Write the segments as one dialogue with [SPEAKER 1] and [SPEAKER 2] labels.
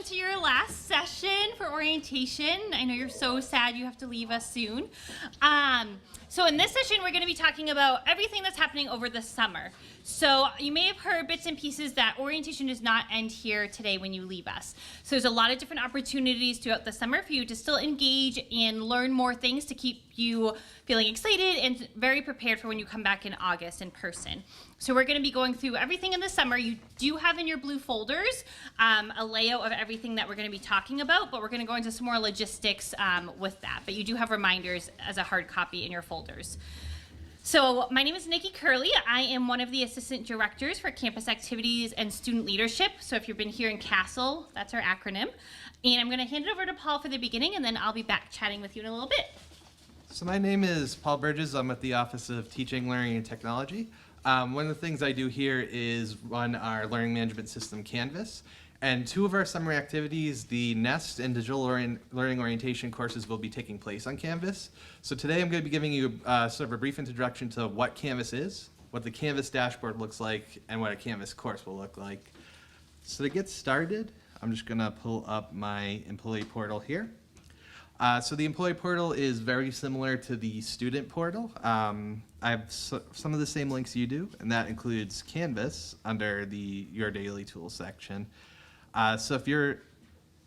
[SPEAKER 1] to your last session for orientation. I know you're so sad you have to leave us soon. So in this session, we're going to be talking about everything that's happening over the summer. So you may have heard bits and pieces that orientation does not end here today when you leave us. So there's a lot of different opportunities throughout the summer for you to still engage and learn more things to keep you feeling excited and very prepared for when you come back in August in person. So we're going to be going through everything in the summer. You do have in your blue folders a layout of everything that we're going to be talking about, but we're going to go into some more logistics with that. But you do have reminders as a hard copy in your folders. So my name is Nikki Curley. I am one of the assistant directors for campus activities and student leadership. So if you've been here in CASTLE, that's our acronym. And I'm going to hand it over to Paul for the beginning, and then I'll be back chatting with you in a little bit.
[SPEAKER 2] So my name is Paul Burgess. I'm at the Office of Teaching, Learning, and Technology. One of the things I do here is run our learning management system, Canvas. And two of our summer activities, the NEST and Digital Learning Orientation courses, will be taking place on Canvas. So today I'm going to be giving you sort of a brief introduction to what Canvas is, what the Canvas dashboard looks like, and what a Canvas course will look like. So to get started, I'm just going to pull up my employee portal here. So the employee portal is very similar to the student portal. I have some of the same links you do, and that includes Canvas under the Your Daily Tools section. So if you're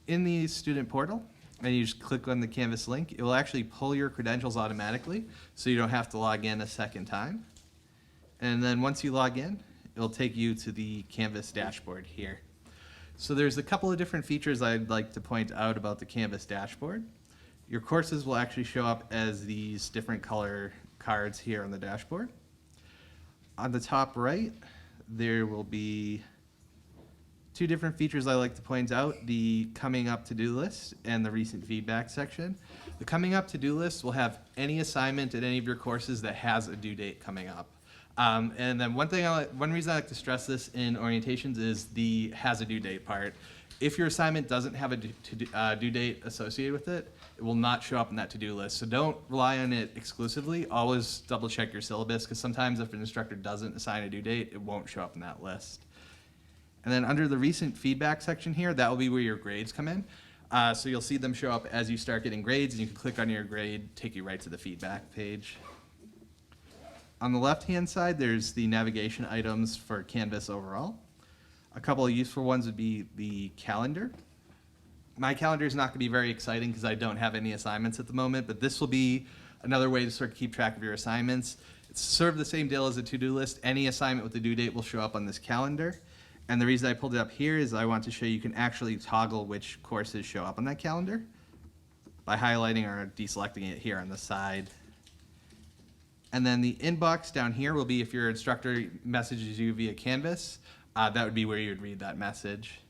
[SPEAKER 2] in the student portal and you just click on the Canvas link, it will actually pull your credentials automatically, so you don't have to log in a second time. And then once you log in, it'll take you to the Canvas dashboard here. So there's a couple of different features I'd like to point out about the Canvas dashboard. Your courses will actually show up as these different color cards here on the dashboard. On the top right, there will be two different features I like to point out, the coming up to-do list and the recent feedback section. The coming up to-do list will have any assignment in any of your courses that has a due date coming up. And then one reason I like to stress this in orientations is the has a due date part. If your assignment doesn't have a due date associated with it, it will not show up in that to-do list. So don't rely on it exclusively. Always double check your syllabus, because sometimes if an instructor doesn't assign a due date, it won't show up in that list. And then under the recent feedback section here, that will be where your grades come in. So you'll see them show up as you start getting grades, and you can click on your grade, take you right to the feedback page. On the left-hand side, there's the navigation items for Canvas overall. A couple of useful ones would be the calendar. My calendar is not going to be very exciting because I don't have any assignments at the moment, but this will be another way to sort of keep track of your assignments. It's sort of the same deal as a to-do list. Any assignment with a due date will show up on this calendar. And the reason I pulled it up here is I want to show you can actually toggle which courses show up on that calendar by highlighting or deselecting it here on the side. And then the inbox down here will be if your instructor messages you via Canvas, that would be where you would read that message.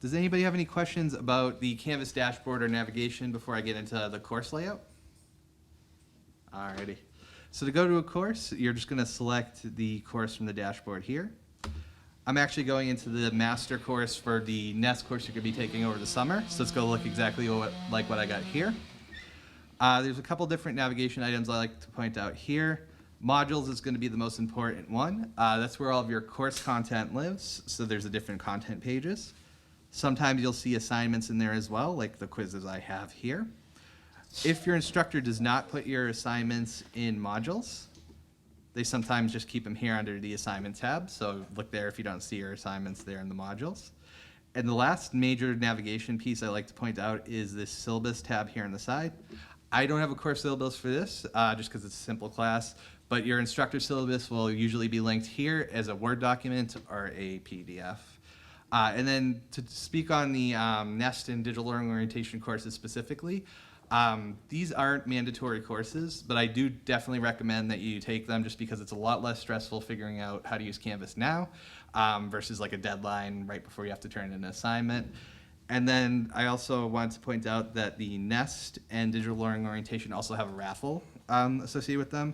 [SPEAKER 2] Does anybody have any questions about the Canvas dashboard or navigation before I get into the course layout? Alrighty. So to go to a course, you're just going to select the course from the dashboard here. I'm actually going into the master course for the NEST course you're going to be taking over the summer. So let's go look exactly like what I got here. There's a couple different navigation items I like to point out here. Modules is going to be the most important one. That's where all of your course content lives. So there's the different content pages. Sometimes you'll see assignments in there as well, like the quizzes I have here. If your instructor does not put your assignments in modules, they sometimes just keep them here under the assignment tab. So look there if you don't see your assignments there in the modules. And the last major navigation piece I like to point out is this syllabus tab here on the side. I don't have a course syllabus for this, just because it's a simple class, but your instructor syllabus will usually be linked here as a Word document or a PDF. And then to speak on the NEST and Digital Learning Orientation courses specifically, these aren't mandatory courses, but I do definitely recommend that you take them just because it's a lot less stressful figuring out how to use Canvas now versus like a deadline right before you have to turn in an assignment. And then I also want to point out that the NEST and Digital Learning Orientation also have a raffle associated with them.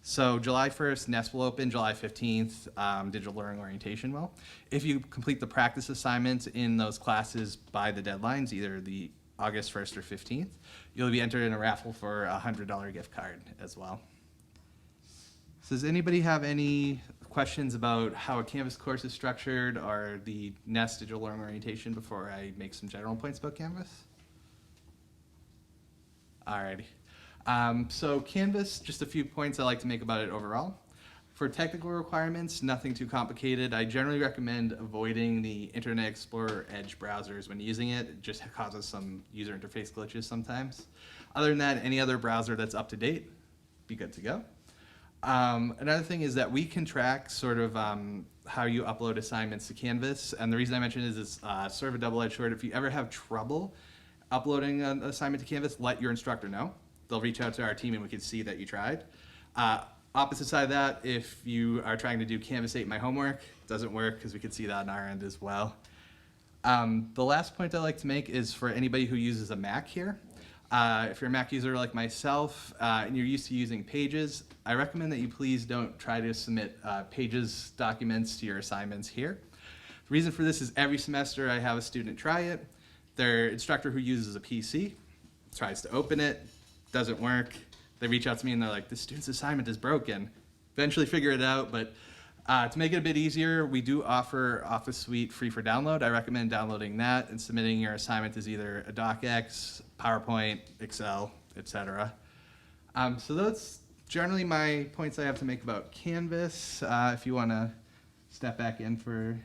[SPEAKER 2] So July 1st, NEST will open. July 15th, Digital Learning Orientation will. If you complete the practice assignments in those classes by the deadlines, either the August 1st or 15th, you'll be entered in a raffle for a $100 gift card as well. So does anybody have any questions about how a Canvas course is structured or the NEST digital learning orientation before I make some general points about Canvas? Alrighty. So Canvas, just a few points I like to make about it overall. For technical requirements, nothing too complicated. I generally recommend avoiding the Internet Explorer Edge browsers when using it. It just causes some user interface glitches sometimes. Other than that, any other browser that's up to date, be good to go. Another thing is that we can track sort of how you upload assignments to Canvas. And the reason I mention it is it's sort of a double-edged sword. If you ever have trouble uploading an assignment to Canvas, let your instructor know. They'll reach out to our team and we can see that you tried. Opposite side of that, if you are trying to do Canvas 8 My Homework, it doesn't work because we can see that on our end as well. The last point I like to make is for anybody who uses a Mac here. If you're a Mac user like myself and you're used to using Pages, I recommend that you please don't try to submit Pages documents to your assignments here. The reason for this is every semester I have a student try it. Their instructor who uses a PC tries to open it, doesn't work. They reach out to me and they're like, this student's assignment is broken. Eventually figure it out, but to make it a bit easier, we do offer Office Suite free for download. I recommend downloading that and submitting your assignment as either a DocX, PowerPoint, Excel, etc. So that's generally my points I have to make about Canvas. If you want to step back in for...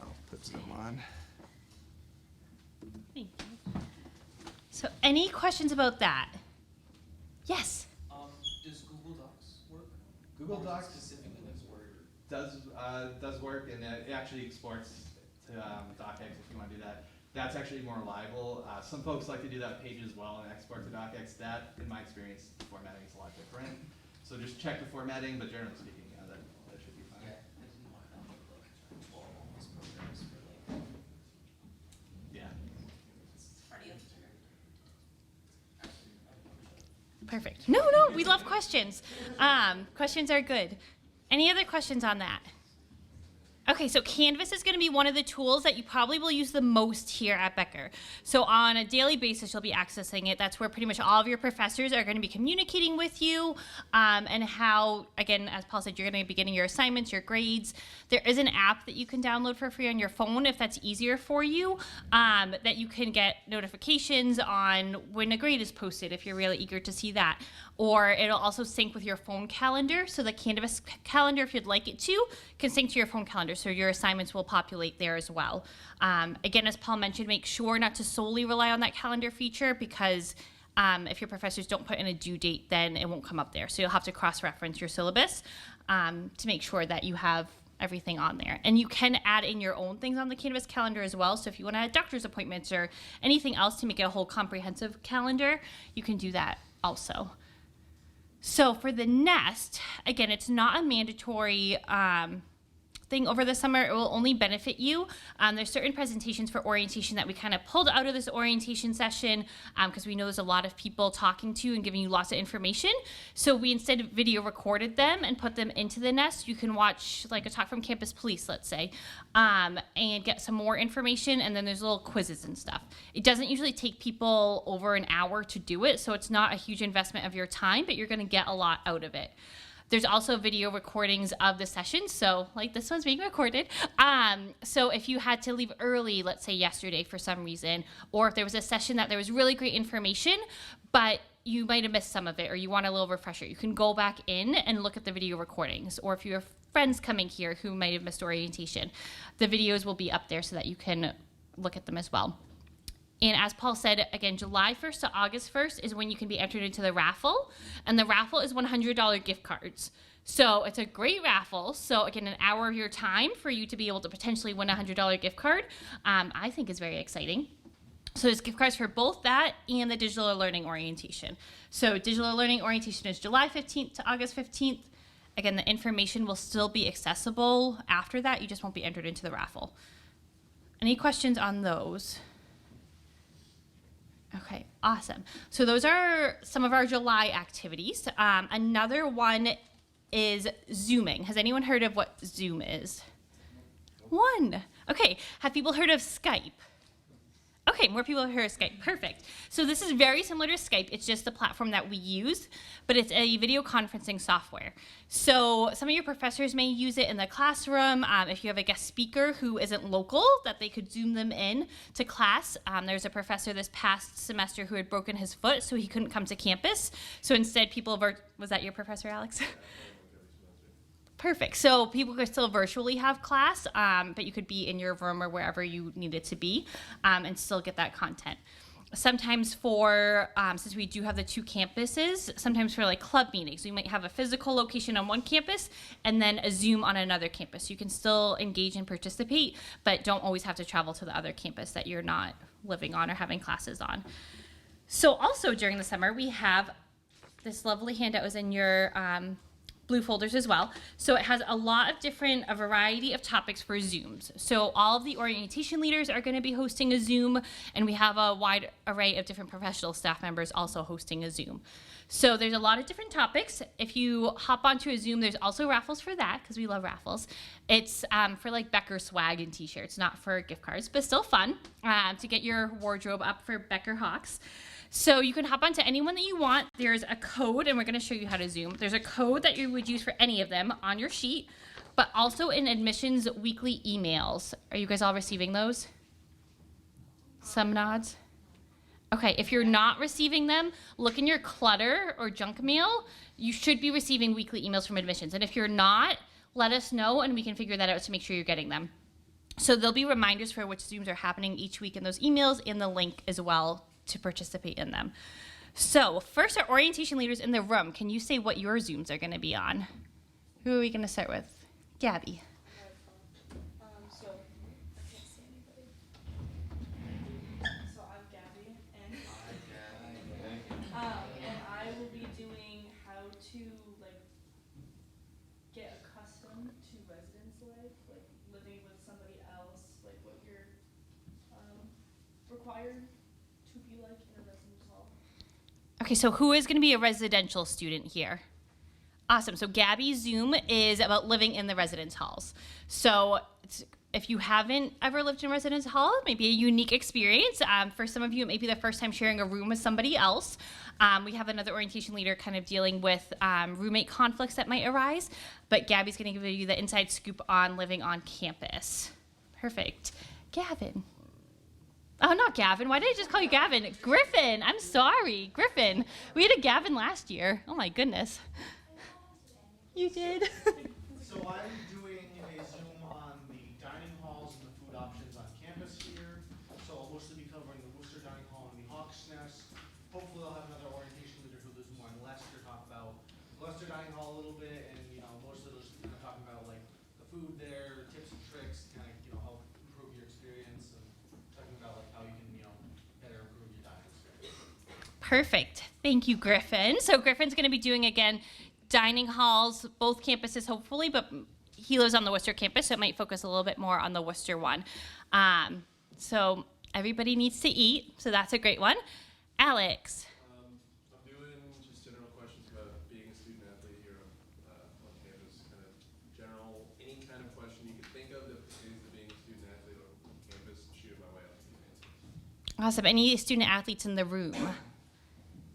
[SPEAKER 2] I'll put some on.
[SPEAKER 1] Thank you. So any questions about that? Yes?
[SPEAKER 3] Does Google Docs work?
[SPEAKER 2] Google
[SPEAKER 3] Or
[SPEAKER 2] Docs
[SPEAKER 3] specifically like Word?
[SPEAKER 2] does work, and it actually exports to DocX if you want to do that. That's actually more reliable. Some folks like to do that Pages as well and export to DocX. That, in my experience, the formatting is a lot different. So just check the formatting, but generally speaking, yeah, that should be fine.
[SPEAKER 3] Yeah, I didn't want to download like 12 almost programs for like
[SPEAKER 2] Yeah.
[SPEAKER 3] party after.
[SPEAKER 1] Perfect. No, we love questions. Questions are good. Any other questions on that? Okay, so Canvas is going to be one of the tools that you probably will use the most here at Becker. So on a daily basis, you'll be accessing it. That's where pretty much all of your professors are going to be communicating with you, and how, again, as Paul said, you're going to be getting your assignments, your grades. There is an app that you can download for free on your phone if that's easier for you, that you can get notifications on when a grade is posted if you're really eager to see that. Or it'll also sync with your phone calendar. So the Canvas calendar, if you'd like it to, can sync to your phone calendar. So your assignments will populate there as well. Again, as Paul mentioned, make sure not to solely rely on that calendar feature because if your professors don't put in a due date, then it won't come up there. So you'll have to cross-reference your syllabus to make sure that you have everything on there. And you can add in your own things on the Canvas calendar as well. So if you want to add doctor's appointments or anything else to make it a whole comprehensive calendar, you can do that also. So for the NEST, again, it's not a mandatory thing over the summer. It will only benefit you. There's certain presentations for orientation that we kind of pulled out of this orientation session because we know there's a lot of people talking to you and giving you lots of information. So we instead video recorded them and put them into the NEST. You can watch like a talk from Campus Police, let's say, and get some more information. And then there's little quizzes and stuff. It doesn't usually take people over an hour to do it. So it's not a huge investment of your time, but you're going to get a lot out of it. There's also video recordings of the session, so like this one's being recorded. So if you had to leave early, let's say yesterday for some reason, or if there was a session that there was really great information, but you might have missed some of it or you want a little refresher, you can go back in and look at the video recordings. Or if you have friends coming here who might have missed orientation, the videos will be up there so that you can look at them as well. And as Paul said, again, July 1st to August 1st is when you can be entered into the raffle. And the raffle is $100 gift cards. So it's a great raffle. So again, an hour of your time for you to be able to potentially win a $100 gift card, I think is very exciting. So there's gift cards for both that and the digital learning orientation. So digital learning orientation is July 15th to August 15th. Again, the information will still be accessible after that. You just won't be entered into the raffle. Any questions on those? Okay, awesome. So those are some of our July activities. Another one is Zooming. Has anyone heard of what Zoom is? One. Okay, have people heard of Skype? Okay, more people hear Skype. Perfect. So this is very similar to Skype. It's just the platform that we use, but it's a video conferencing software. So some of your professors may use it in the classroom. If you have a guest speaker who isn't local, that they could Zoom them in to class. There's a professor this past semester who had broken his foot, so he couldn't come to campus. So instead, was that your professor, Alex? Perfect. So people could still virtually have class, but you could be in your room or wherever you needed to be and still get that content. Sometimes since we do have the 2 campuses, sometimes for like club meetings, we might have a physical location on one campus and then a Zoom on another campus. You can still engage and participate, but don't always have to travel to the other campus that you're not living on or having classes on. So also during the summer, we have this lovely handout is in your blue folders as well. So it has a variety of topics for Zooms. So all of the orientation leaders are going to be hosting a Zoom, and we have a wide array of different professional staff members also hosting a Zoom. So there's a lot of different topics. If you hop onto a Zoom, there's also raffles for that, because we love raffles. It's for like Becker swag and t-shirts, not for gift cards, but still fun to get your wardrobe up for Becker Hawks. So you can hop onto any one that you want. There's a code, and we're going to show you how to Zoom. There's a code that you would use for any of them on your sheet, but also in admissions weekly emails. Are you guys all receiving those? Some nods. Okay, if you're not receiving them, look in your clutter or junk mail. You should be receiving weekly emails from admissions. And if you're not, let us know, and we can figure that out to make sure you're getting them. So there'll be reminders for which Zooms are happening each week in those emails, and the link as well to participate in them. So first, our orientation leaders in the room, can you say what your Zooms are going to be on? Who are we going to start with? Gabby.
[SPEAKER 4] So I can't see anybody. So I'm Gabby, and I will be doing how to like get accustomed to residence life, like living with somebody else, like what you're required to be like in a residence hall.
[SPEAKER 1] Okay, so who is going to be a residential student here? Awesome. So Gabby's Zoom is about living in the residence halls. So if you haven't ever lived in a residence hall, it may be a unique experience. For some of you, it may be the first time sharing a room with somebody else. We have another orientation leader kind of dealing with roommate conflicts that might arise, but Gabby's going to give you the inside scoop on living on campus. Perfect. Gavin. Oh, not Gavin. Why did I just call you Gavin? Griffin. I'm sorry. Griffin. We had a Gavin last year. Oh, my goodness. You did?
[SPEAKER 5] So I'm doing a Zoom on the dining halls and the food options on campus here. So I'll mostly be covering the Worcester Dining Hall and the Hawks Nest. Hopefully I'll have another orientation leader who does more on Leicester, talk about Leicester Dining Hall a little bit, and most of those kind of talking about like the food there, tips and tricks, to kind of help improve your experience, and talking about like how you can better improve your dining experience.
[SPEAKER 1] Perfect. Thank you, Griffin. So Griffin's going to be doing, again, dining halls, both campuses hopefully, but he lives on the Worcester campus, so it might focus a little bit more on the Worcester one. So everybody needs to eat, so that's a great one. Alex.
[SPEAKER 6] I'm doing just general questions about being a student athlete here on campus, kind of general, any kind of question you can think of that pertains to being a student athlete on campus, shoot my way up to the answers.
[SPEAKER 1] Awesome. Any student athletes in the room?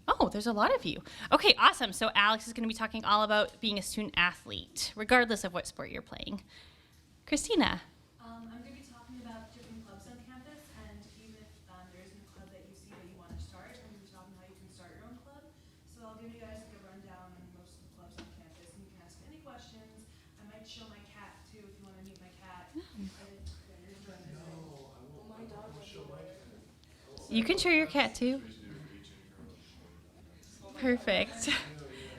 [SPEAKER 1] Oh, there's a lot of you. Okay, awesome. So Alex is going to be talking all about being a student athlete, regardless of what sport you're playing. Christina.
[SPEAKER 4] I'm going to be talking about different clubs on campus, and even if there isn't a club that you see that you want to start, I'm going to be talking how you can start your own club. So I'll give you guys like a rundown on most of the clubs on campus, and you can ask any questions. I might show my cat too if you want to meet my cat.
[SPEAKER 1] You can show your cat too. Perfect.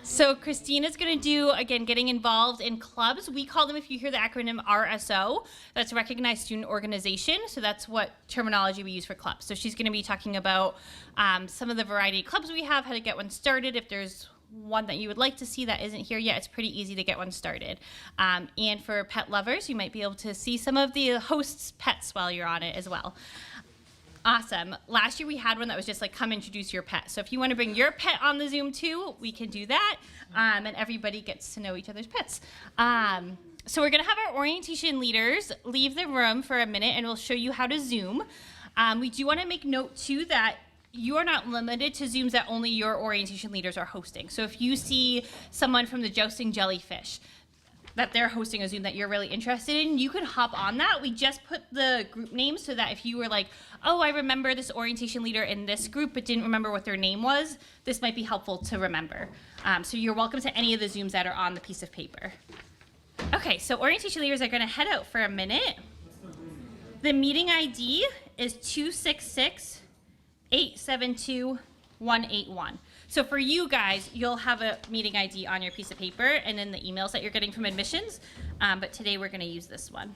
[SPEAKER 1] So Christina's going to do, again, getting involved in clubs. We call them, if you hear the acronym RSO, that's Recognized Student Organization. So that's what terminology we use for clubs. So she's going to be talking about some of the variety of clubs we have, how to get one started. If there's one that you would like to see that isn't here yet, it's pretty easy to get one started. And for pet lovers, you might be able to see some of the hosts' pets while you're on it as well. Awesome. Last year we had one that was just like, come introduce your pet. So if you want to bring your pet on the Zoom too, we can do that. And everybody gets to know each other's pets. So we're going to have our orientation leaders leave the room for a minute, and we'll show you how to Zoom. We do want to make note too that you are not limited to Zooms that only your orientation leaders are hosting. So if you see someone from the Jousting Jellyfish that they're hosting a Zoom that you're really interested in, you can hop on that. We just put the group names so that if you were like, oh, I remember this orientation leader in this group but didn't remember what their name was, this might be helpful to remember. So you're welcome to any of the Zooms that are on the piece of paper. Okay, so orientation leaders are gonna head out for a minute. The meeting ID is 266-872-181. So for you guys, you'll have a meeting ID on your piece of paper and in the emails that you're getting from admissions, but today we're gonna use this one.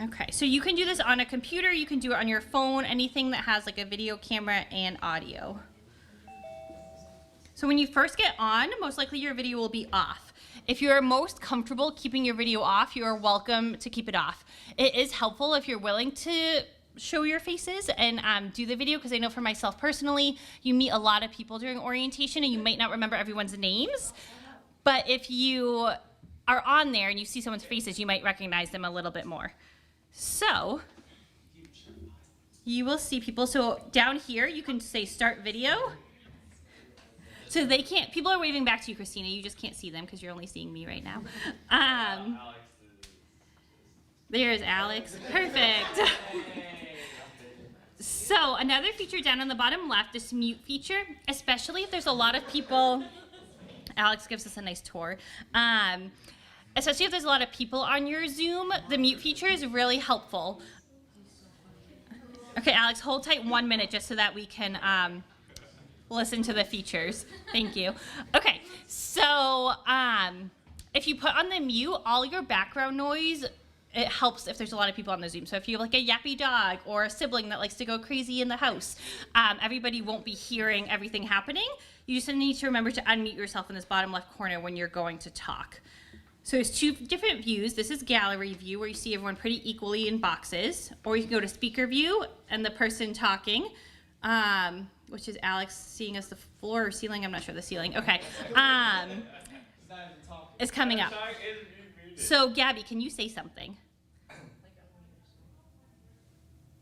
[SPEAKER 1] Okay, so you can do this on a computer, you can do it on your phone, anything that has like a video camera and audio. So when you first get on, most likely your video will be off. If you're most comfortable keeping your video off, you are welcome to keep it off. It is helpful if you're willing to show your faces and do the video, because I know for myself personally, you meet a lot of people during orientation and you might not remember everyone's names. But if you are on there and you see someone's faces, you might recognize them a little bit more. So you will see people. So down here, you can say start video. So they can't, people are waving back to you, Christina. You just can't see them because you're only seeing me right now. There's Alex. Perfect. So another feature down on the bottom left, this mute feature, especially if there's a lot of people. Alex gives us a nice tour. Especially if there's a lot of people on your Zoom, the mute feature is really helpful. Okay, Alex, hold tight 1 minute just so that we can listen to the features. Thank you. Okay, so if you put on the mute, all your background noise, it helps if there's a lot of people on the Zoom. So if you have like a yappy dog or a sibling that likes to go crazy in the house, everybody won't be hearing everything happening. You just need to remember to unmute yourself in this bottom left corner when you're going to talk. So there's two different views. This is gallery view, where you see everyone pretty equally in boxes, or you can go to speaker view and the person talking, which is Alex seeing us the floor or ceiling. I'm not sure, the ceiling. Okay. It's coming up. So Gabby, can you say something?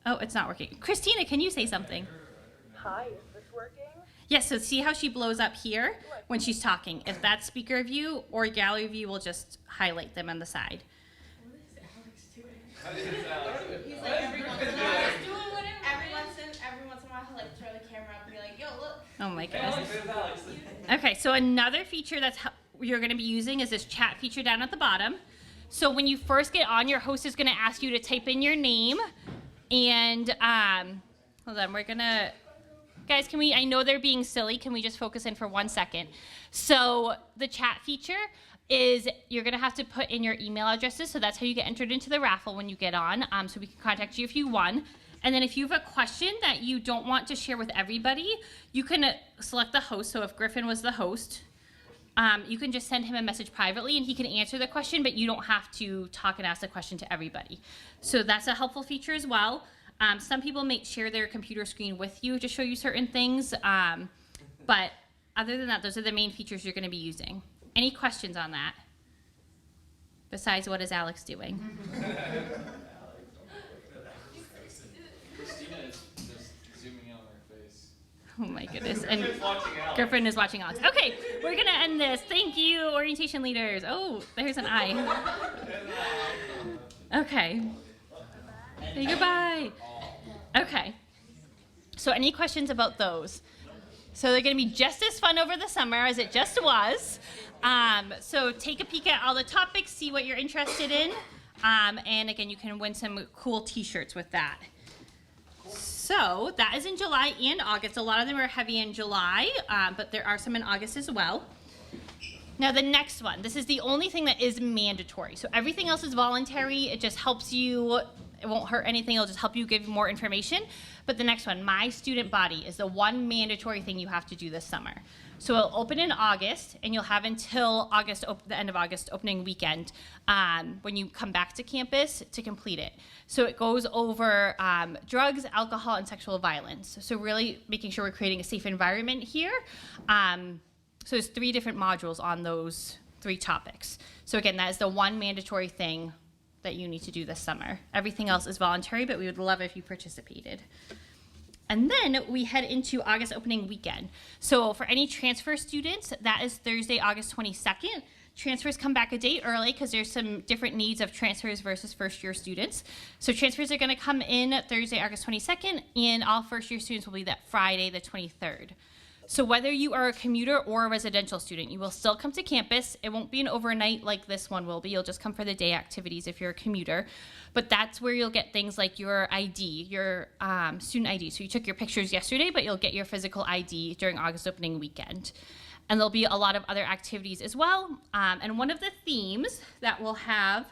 [SPEAKER 1] Oh, it's not working. Christina, can you say something?
[SPEAKER 7] Hi, is this working?
[SPEAKER 1] Yes, so see how she blows up here when she's talking. If that's speaker view or gallery view, we'll just highlight them on the side.
[SPEAKER 7] What is Alex doing? He's like every once in a while, he's doing whatever. Every once in a while, he'll like throw the camera up and be like, yo, look.
[SPEAKER 1] Oh my goodness. Okay, so another feature that's you're going to be using is this chat feature down at the bottom. So when you first get on, your host is going to ask you to type in your name. And hold on, we're going to... Guys, can we, I know they're being silly, can we just focus in for 1 second? So the chat feature is you're gonna have to put in your email addresses, so that's how you get entered into the raffle when you get on, so we can contact you if you won. And then if you have a question that you don't want to share with everybody, you can select the host. So if Griffin was the host, you can just send him a message privately and he can answer the question, but you don't have to talk and ask the question to everybody. So that's a helpful feature as well. Some people may share their computer screen with you to show you certain things, but other than that, those are the main features you're going to be using. Any questions on that? Besides, what is Alex doing?
[SPEAKER 3] Christina is just zooming in on her face.
[SPEAKER 1] Oh my goodness. And
[SPEAKER 3] Watching Alex.
[SPEAKER 1] Griffin is watching Alex. Okay, we're going to end this. Thank you, orientation leaders. Oh, there's an eye. Okay. Say goodbye. Okay. So any questions about those? So they're going to be just as fun over the summer as it just was. So take a peek at all the topics, see what you're interested in. And again, you can win some cool t-shirts with that. So that is in July and August. A lot of them are heavy in July, but there are some in August as well. Now the next one, this is the only thing that is mandatory. So everything else is voluntary. It just helps you. It won't hurt anything. It'll just help you give more information. But the next one, My Student Body, is the one mandatory thing you have to do this summer. So it'll open in August, and you'll have until August, the end of August, opening weekend, when you come back to campus to complete it. So it goes over drugs, alcohol, and sexual violence. So really making sure we're creating a safe environment here. So there's 3 different modules on those 3 topics. So again, that is the one mandatory thing that you need to do this summer. Everything else is voluntary, but we would love if you participated. And then we head into August opening weekend. So for any transfer students, that is Thursday, August 22nd. Transfers come back a day early because there's some different needs of transfers versus first year students. So transfers are going to come in Thursday, August 22nd, and all first year students will be that Friday, the 23rd. So whether you are a commuter or a residential student, you will still come to campus. It won't be an overnight like this one will be. You'll just come for the day activities if you're a commuter. But that's where you'll get things like your ID, your student ID. So you took your pictures yesterday, but you'll get your physical ID during August opening weekend. And there'll be a lot of other activities as well. And one of the themes that we'll have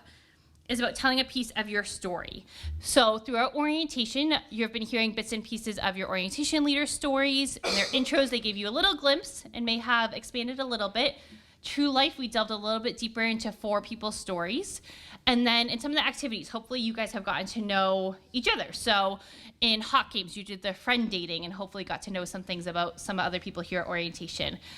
[SPEAKER 1] is about telling a piece of your story. So throughout orientation, you've been hearing bits and pieces of your orientation leader stories. In their intros, they gave you a little glimpse and may have expanded a little bit. True Life, we delved a little bit deeper into 4 people's stories. And then in some of the activities, hopefully you guys have gotten to know each other. So in Hawk Games, you did the friend dating and hopefully got to know some things about some other people here at orientation.